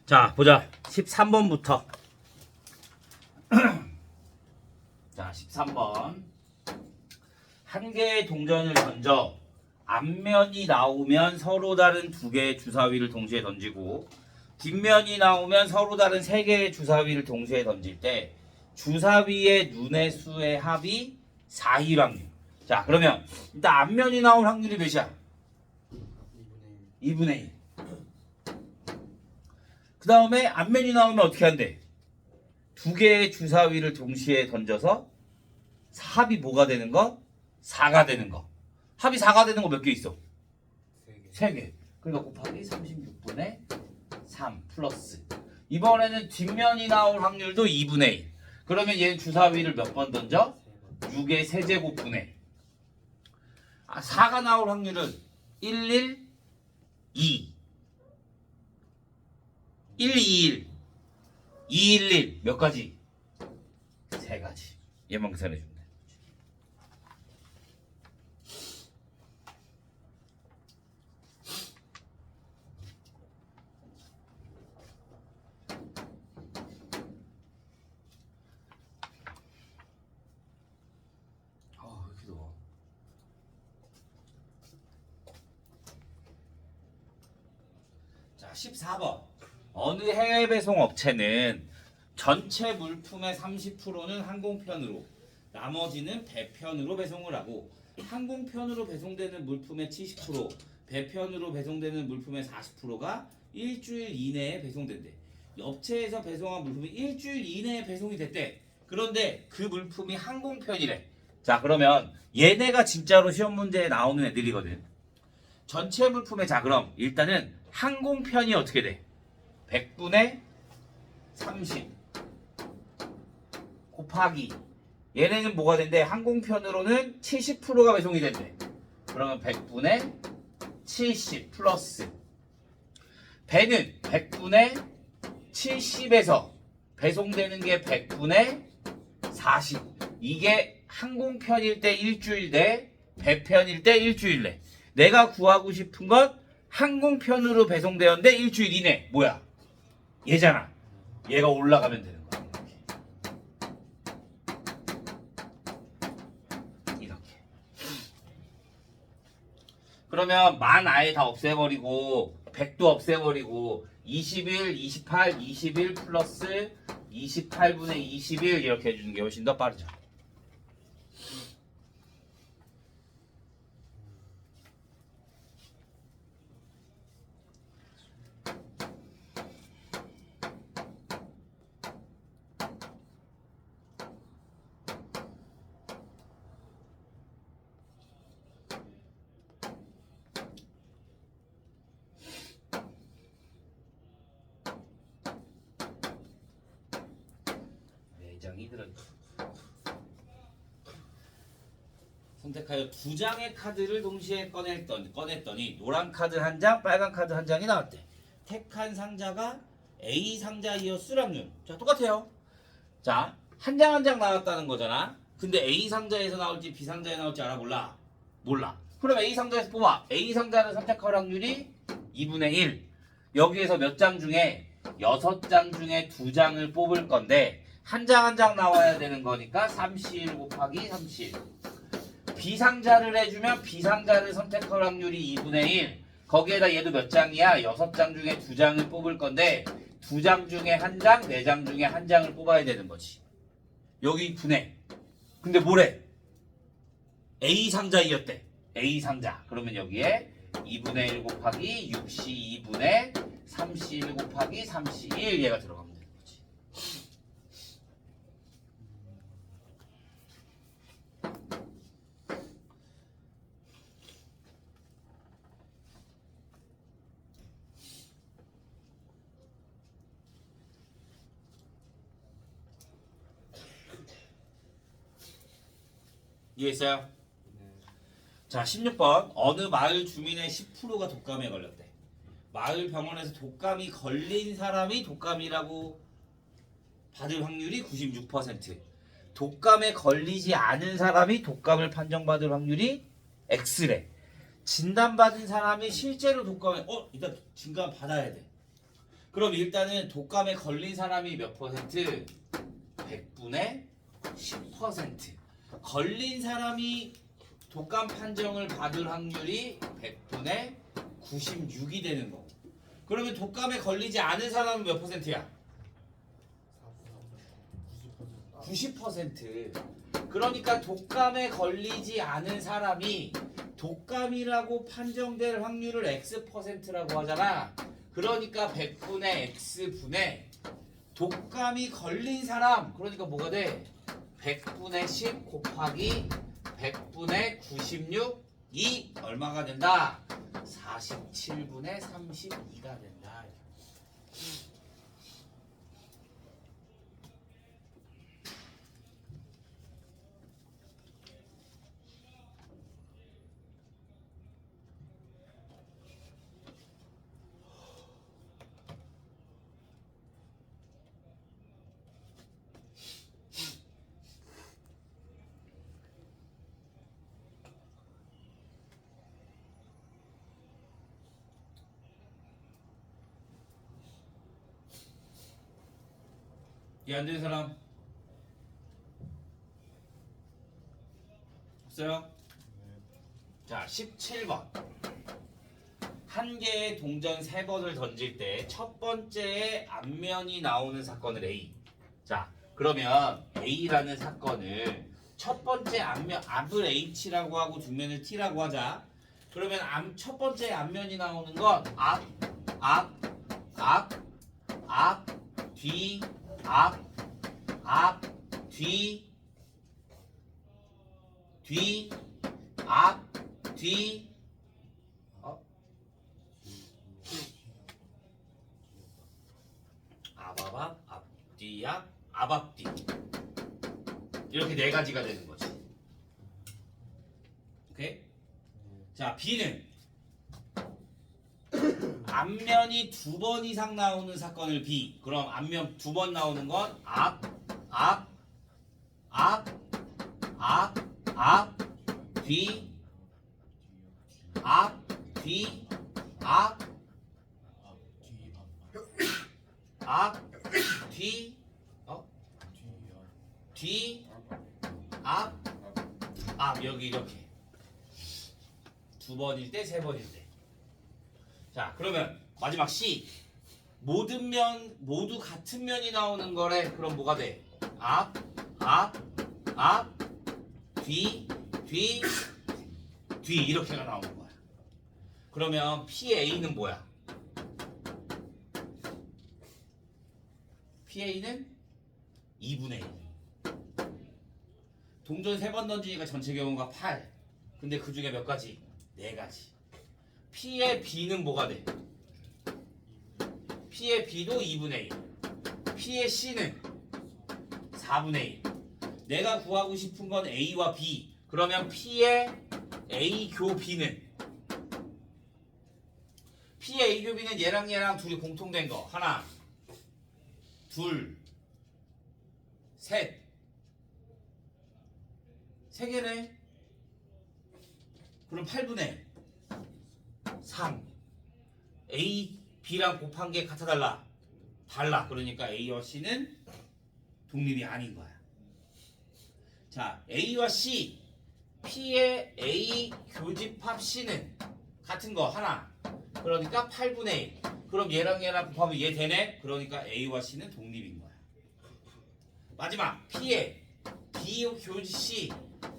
자, 보자. 13번부터. 자, 13번. 한 개의 동전을 던져 앞면이 나오면 서로 다른 두 개의 주사위를 동시에 던지고 뒷면이 나오면 서로 다른 세 개의 주사위를 동시에 던질 때 주사위의 눈의 수의 합이 4일 확률. 자, 그러면 일단 앞면이 나올 확률이 몇이야? 2분의 1. 그 다음에 앞면이 나오면 어떻게 한대? 두 개의 주사위를 동시에 던져서 합이 뭐가 되는 거? 4가 되는 거. 합이 4가 되는 거 몇 개 있어? 3개. 그러니까 곱하기 36분의 3 플러스. 이번에는 뒷면이 나올 확률도 2분의 1. 그러면 얘는 주사위를 몇 번 던져? 6의 세제곱분의 4가 나올 확률은 1, 1, 2. 1, 2, 1. 2, 1, 1. 몇 가지? 3가지. 얘만 계산해주면 돼. 왜 이렇게 더워? 자, 14번. 어느 해외 배송 업체는 전체 물품의 30%는 항공편으로, 나머지는 배편으로 배송을 하고 항공편으로 배송되는 물품의 70%, 배편으로 배송되는 물품의 40%가 일주일 이내에 배송된대. 업체에서 배송한 물품이 일주일 이내에 배송이 됐대. 그런데 그 물품이 항공편이래. 자, 그러면 얘네가 진짜로 시험 문제에 나오는 애들이거든. 전체 물품의, 자, 그럼 일단은 항공편이 어떻게 돼? 100분의 30 곱하기, 얘네는 뭐가 된대? 항공편으로는 70%가 배송이 된대. 그러면 100분의 70 플러스 배는 100분의 70에서 배송되는 게 100분의 40. 이게 항공편일 때 일주일 내, 배편일 때 일주일 내. 내가 구하고 싶은 건 항공편으로 배송되었는데 일주일 이내. 뭐야? 얘잖아. 얘가 올라가면 되는 거야. 이렇게. 그러면 만 아예 다 없애버리고 100도 없애버리고 21, 28, 21 플러스 28분의 21 이렇게 해주는 게 훨씬 더 빠르죠. 이들은 선택하여 두 장의 카드를 동시에 꺼냈더니 노란 카드 한 장, 빨간 카드 한 장이 나왔대. 택한 상자가 A 상자이어 수락률. 자, 똑같아요. 자, 한 장 한 장 나왔다는 거잖아. 근데 A 상자에서 나올지 B 상자에 나올지 알아? 몰라? 몰라. 그럼 A 상자에서 뽑아. A 상자를 선택할 확률이 2분의 1. 여기에서 몇 장 중에 6장 중에 2장을 뽑을 건데 한 장 한 장 나와야 되는 거니까 30 곱하기 30. B상자를 해주면 B상자를 선택할 확률이 2분의 1. 거기에다 얘도 몇 장이야? 6장 중에 2장을 뽑을 건데 2장 중에 한 장, 4장 중에 한 장을 뽑아야 되는 거지. 여기 분해. 근데 뭐래? A상자이었대. A상자. 그러면 여기에 2분의 1 곱하기 62분의 31 곱하기 31 얘가 들어갑니다. 이해했어요? 네. 자, 16번. 어느 마을 주민의 10%가 독감에 걸렸대. 마을 병원에서 독감이 걸린 사람이 독감이라고 받을 확률이 96%. 독감에 걸리지 않은 사람이 독감을 판정받을 확률이 X래. 진단받은 사람이 실제로 독감에 일단 진단 받아야 돼. 그럼 일단은 독감에 걸린 사람이 몇 퍼센트? 100분의 10%. 걸린 사람이 독감 판정을 받을 확률이 100분의 96이 되는 거고. 그러면 독감에 걸리지 않은 사람은 몇 퍼센트야? 90%. 그러니까 독감에 걸리지 않은 사람이 독감이라고 판정될 확률을 X%라고 하잖아. 그러니까 100분의 X분의 독감이 걸린 사람, 그러니까 뭐가 돼? 100분의 10 곱하기 100분의 96이 얼마가 된다? 47분의 32가 된다. 이해 안 되는 사람? 없어요? 자, 17번. 한 개의 동전 3번을 던질 때 첫 번째에 앞면이 나오는 사건을 A. 자, 그러면 A라는 사건을 첫 번째 앞면, 앞을 H라고 하고 뒷면을 T라고 하자. 그러면 첫 번째 앞면이 나오는 건 앞, 뒤, 앞, 뒤, 앞, 뒤, 앞뒤, 앞뒤. 이렇게 4가지가 되는 거지. 오케이? 자, B는 앞면이 2번 이상 나오는 사건을 B. 그럼 앞면 2번 나오는 건 앞, 뒤, 뒤, 뒤, 뒤, 여기 이렇게 2번일 때, 3번일 때. 자, 그러면 마지막 C. 모두 같은 면이 나오는 거래. 그럼 뭐가 돼? 앞, 뒤, 이렇게가 나오는 거야. 그러면 PA는 뭐야? PA는 2분의 1. 동전 3번 던지니까 전체 경우가 8. 근데 그 중에 몇 가지? 4가지. P의 B는 뭐가 돼? P의 B도 2분의 1. P의 C는 4분의 1. 내가 구하고 싶은 건 A와 B. 그러면 P의 A 교 B는 P의 A 교 B는 얘랑 둘이 공통된 거. 하나, 둘, 셋. 3개네. 그럼 8분의 3. A, B랑 곱한 게 같아 달라? 달라. 그러니까 A와 C는 독립이 아닌 거야. 자, A와 C, P의 A 교집합 C는 같은 거 하나. 그러니까 8분의 1. 그럼 얘랑 곱하면 얘 되네? 그러니까 A와 C는 독립인 거야. 마지막 P의 B 교지 C,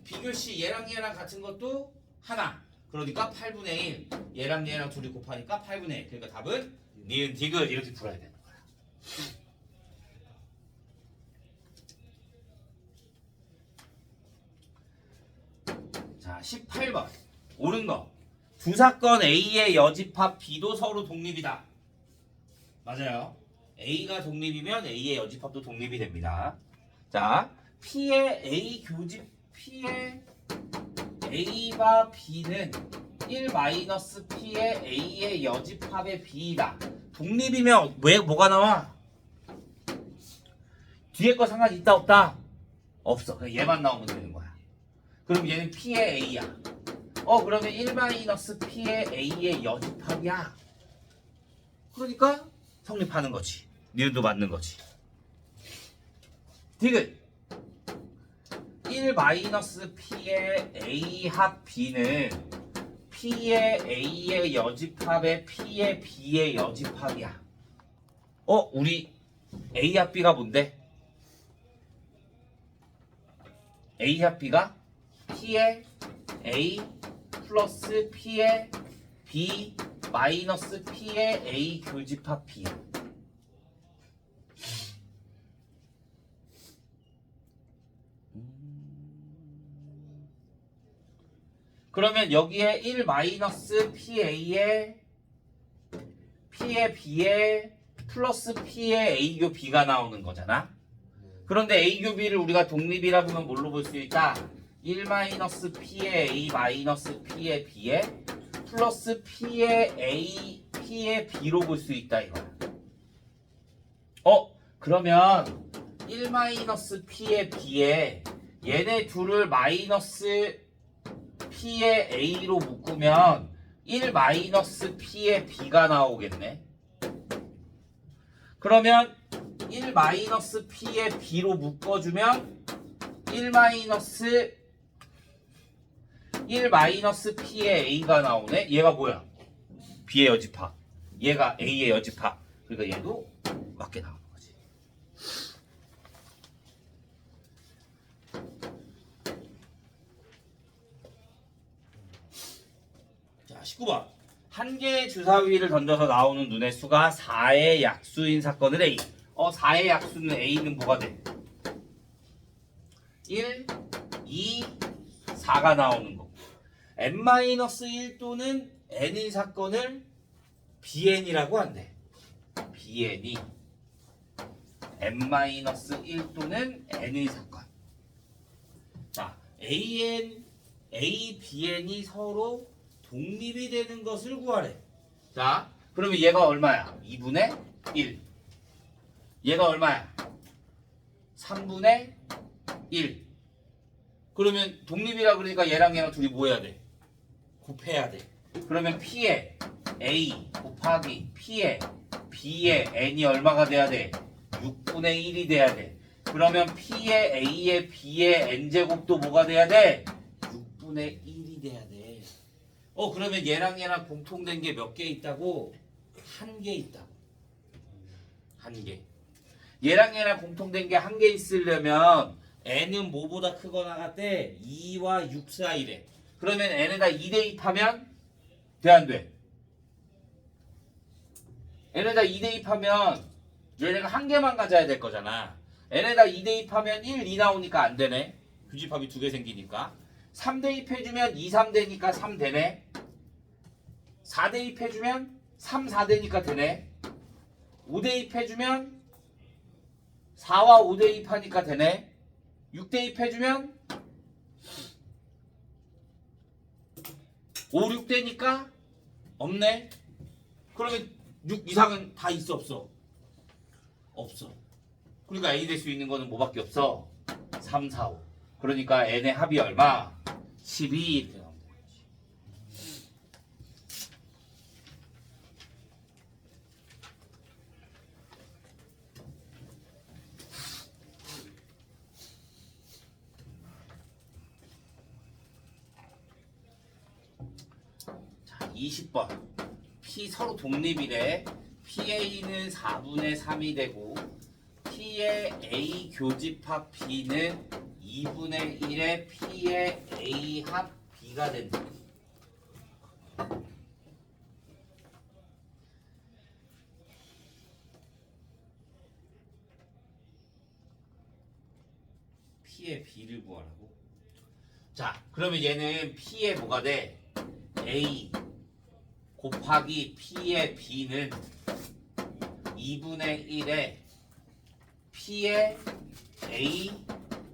비교 C 얘랑 같은 것도 하나. 그러니까 8분의 1. 얘랑 둘이 곱하니까 8분의 1. 그러니까 답은 니은 디귿 이렇게 풀어야 되는 거야. 자, 18번. 옳은 거. 두 사건 A의 여집합 B도 서로 독립이다. 맞아요. A가 독립이면 A의 여집합도 독립이 됩니다. 자, P의 A 교집, P의 A와 B는 1-P의 A의 여집합의 B이다. 독립이면 왜 뭐가 나와? 뒤에 거 상관이 있다 없다? 없어. 그냥 얘만 나오면 되는 거야. 그럼 얘는 P의 A야. 그러면 1-P의 A의 여집합이야. 그러니까 성립하는 거지. 니은도 맞는 거지. 디귿 1-P의 A 합 B는 P의 A의 여집합의 P의 B의 여집합이야. 우리 A 합 B가 뭔데? A 합 B가 P의 A 플러스 P의 B 마이너스 P의 A 교집합 B야. 그러면 여기에 1-PA의 P의 B의 플러스 P의 A교 B가 나오는 거잖아. 그런데 A교 B를 우리가 독립이라 보면 뭘로 볼 수 있다? 1-P의 A 마이너스 P의 B의 플러스 P의 A P의 B로 볼 수 있다 이거야. 그러면 1-P의 B에 얘네 둘을 마이너스 P의 A로 묶으면 1-P의 B가 나오겠네. 그러면 1-P의 B로 묶어주면 1-P의 A가 나오네. 얘가 뭐야? B의 여집합. 얘가 A의 여집합. 그러니까 얘도 맞게 나오는 거지. 자, 19번. 한 개의 주사위를 던져서 나오는 눈의 수가 4의 약수인 사건을 A. 4의 약수는 A는 뭐가 돼? 1, 2, 4가 나오는 거. n-1 또는 n의 사건을 bn이라고 한대. bn이 n-1 또는 n의 사건. 자, an, a, bn이 서로 독립이 되는 것을 구하래. 자, 그러면 얘가 얼마야? 2분의 1. 얘가 얼마야? 3분의 1. 그러면 독립이라 그러니까 얘랑 얘랑 둘이 뭐 해야 돼? 곱해야 돼. 그러면 P의 A 곱하기 P의 B의 N이 얼마가 돼야 돼? 6분의 1이 돼야 돼. 그러면 P의 A의 B의 N제곱도 뭐가 돼야 돼? 6분의 1이 돼야 돼. 그러면 얘랑 얘랑 공통된 게 몇 개 있다고? 한 개 있다고. 한 개. 얘랑 얘랑 공통된 게 한 개 있으려면 n은 뭐보다 크거나 같대? 2와 6 사이래. 그러면 n에다 2 대입하면 돼 안 돼? n에다 2 대입하면 얘네가 한 개만 가져야 될 거잖아. n에다 2 대입하면 1, 2 나오니까 안 되네. 규집합이 2개 생기니까. 3 대입해주면 2, 3 되니까 3 되네. 4 대입해주면 3, 4 되니까 되네. 5 대입해주면 4와 5 대입하니까 되네. 6 대입해주면 5, 6 되니까 없네. 그러면 6 이상은 다 있어 없어? 없어. 그러니까 A 될 수 있는 거는 뭐밖에 없어? 3, 4, 5. 그러니까 n의 합이 얼마? 12 이렇게 나오는 거지. 자, 20번. P 서로 독립이래. PA는 4분의 3이 되고 P의 A 교집합 B는 2분의 1의 P의 A 합 B가 된다. P의 B를 구하라고? 자, 그러면 얘는 P의 뭐가 돼? A 곱하기 P의 B는 2분의 1의 P의 A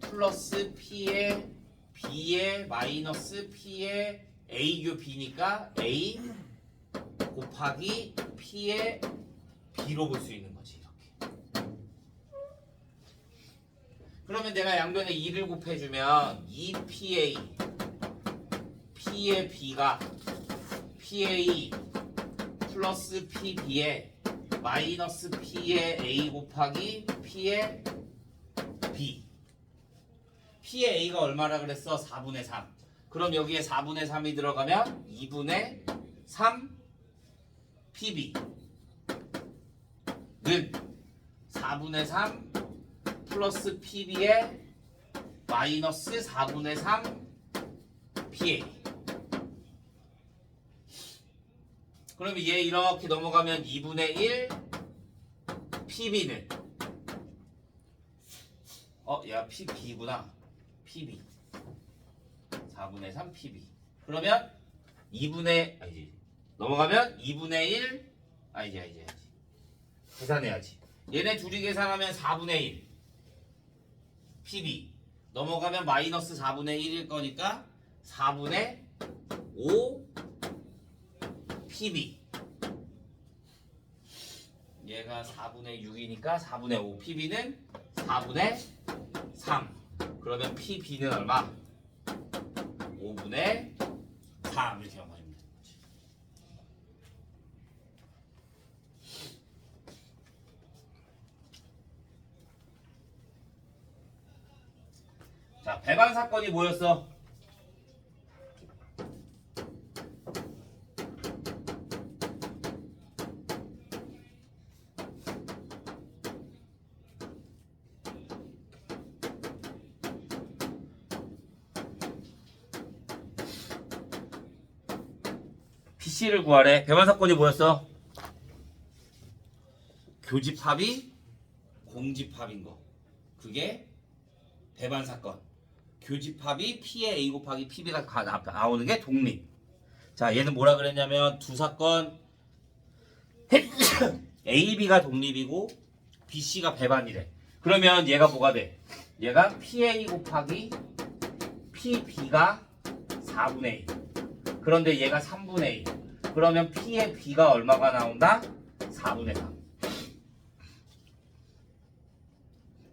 플러스 P의 B의 마이너스 P의 A교 B니까 A 곱하기 P의 B로 볼 수 있는 거지. 이렇게. 그러면 내가 양변에 2를 곱해주면 2PA P의 B가 PA 플러스 PB의 마이너스 P의 A 곱하기 P의 B. P의 A가 얼마라 그랬어? 4분의 3. 그럼 여기에 4분의 3이 들어가면 2분의 3 PB는 4분의 3 플러스 PB의 마이너스 4분의 3 PA. 그럼 얘 이렇게 넘어가면 2분의 1 PB는 야 PB구나. PB 4분의 3 PB. 그러면 2분의 넘어가면 2분의 1 이제 계산해야지. 얘네 둘이 계산하면 4분의 1 PB 넘어가면 마이너스 4분의 1일 거니까 4분의 5 PB. 얘가 4분의 6이니까 4분의 5 PB는 4분의 3. 그러면 PB는 얼마? 5분의 3 이렇게 연관하면 되는 거지. 자, 배반 사건이 뭐였어? PC를 구하래. 배반 사건이 뭐였어? 교집합이 공집합인 거. 그게 배반 사건. 교집합이 P의 A 곱하기 PB가 나오는 게 독립. 자, 얘는 뭐라 그랬냐면 두 사건 A, B가 독립이고 B, C가 배반이래. 그러면 얘가 뭐가 돼? 얘가 PA 곱하기 PB가 4분의 1. 그런데 얘가 3분의 1. 그러면 P의 B가 얼마가 나온다? 4분의 3.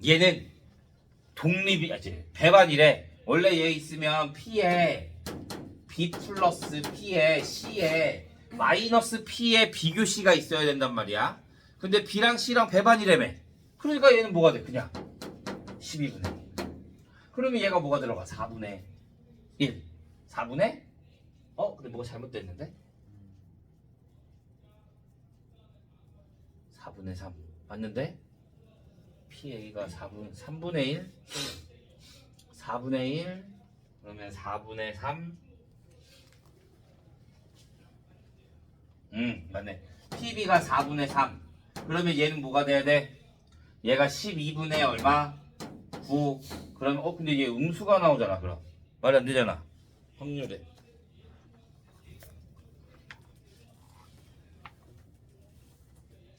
얘는 독립이 배반이래. 원래 얘 있으면 P에 B 플러스 P에 C에 마이너스 P에 비교 C가 있어야 된단 말이야. 근데 B랑 C랑 배반이라며. 그러니까 얘는 뭐가 돼? 그냥 12분의 1. 그러면 얘가 뭐가 들어가? 4분의 1. 4분의? 근데 뭐가 잘못됐는데? 4분의 3. 맞는데? PA가 3분의 1? 4분의 1? 그러면 4분의 3? 맞네. PB가 4분의 3. 그러면 얘는 뭐가 돼야 돼? 얘가 12분의 얼마? 9. 그러면 근데 얘 음수가 나오잖아. 그럼 말이 안 되잖아. 확률에.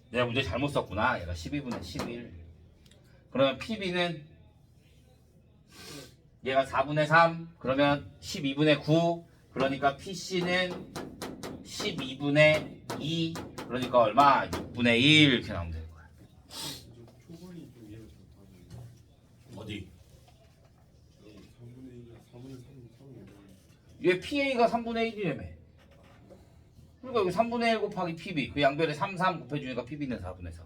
내가 문제 잘못 썼구나. 얘가 12분의 11. 그러면 PB는 얘가 4분의 3. 그러면 12분의 9. 그러니까 PC는 12분의 2. 그러니까 얼마? 6분의 1 이렇게 나오면 되는 거야. 초반이 좀 이해가 잘 가네. 어디? 3분의 1이야. 4분의 3, 얘 PA가 3분의 1이라며. 그러니까 여기 3분의 1 곱하기 PB. 그 양변에 3, 3 곱해주니까 PB는 4분의 3.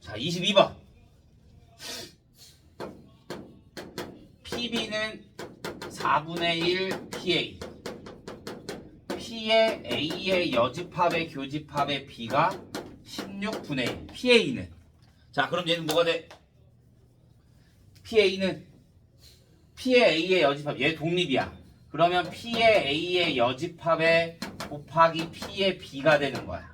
자, 22번. PB는 4분의 1 PA. P의 A의 여집합의 교집합의 B가 16분의 1. PA는. 자, 그럼 얘는 뭐가 돼? PA는 P의 A의 여집합. 얘 독립이야. 그러면 P의 A의 여집합의 곱하기 P의 B가 되는 거야.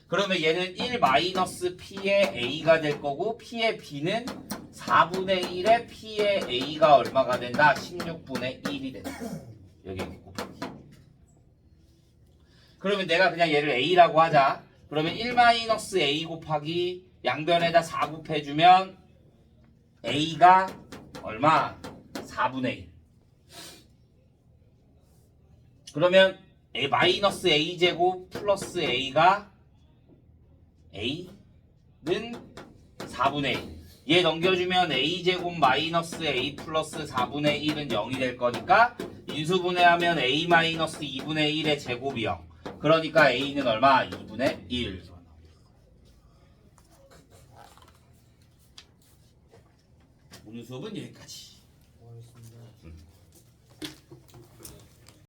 그러면 얘는 1-P의 A가 될 거고 P의 B는 4분의 1의 P의 A가 얼마가 된다? 16분의 1이 된다. 여기 이렇게 곱하기. 그러면 내가 그냥 얘를 A라고 하자. 그러면 1-A 곱하기 양변에다 4 곱해주면 A가 얼마? 4분의 1. 그러면 -A제곱 플러스 A가 A는 4분의 1. 얘 넘겨주면 a제곱 마이너스 a 플러스 4분의 1은 0이 될 거니까 인수분해하면 a 마이너스 2분의 1의 제곱이 0. 그러니까 a는 얼마? 2분의 1. 오늘 수업은 여기까지. 고맙습니다.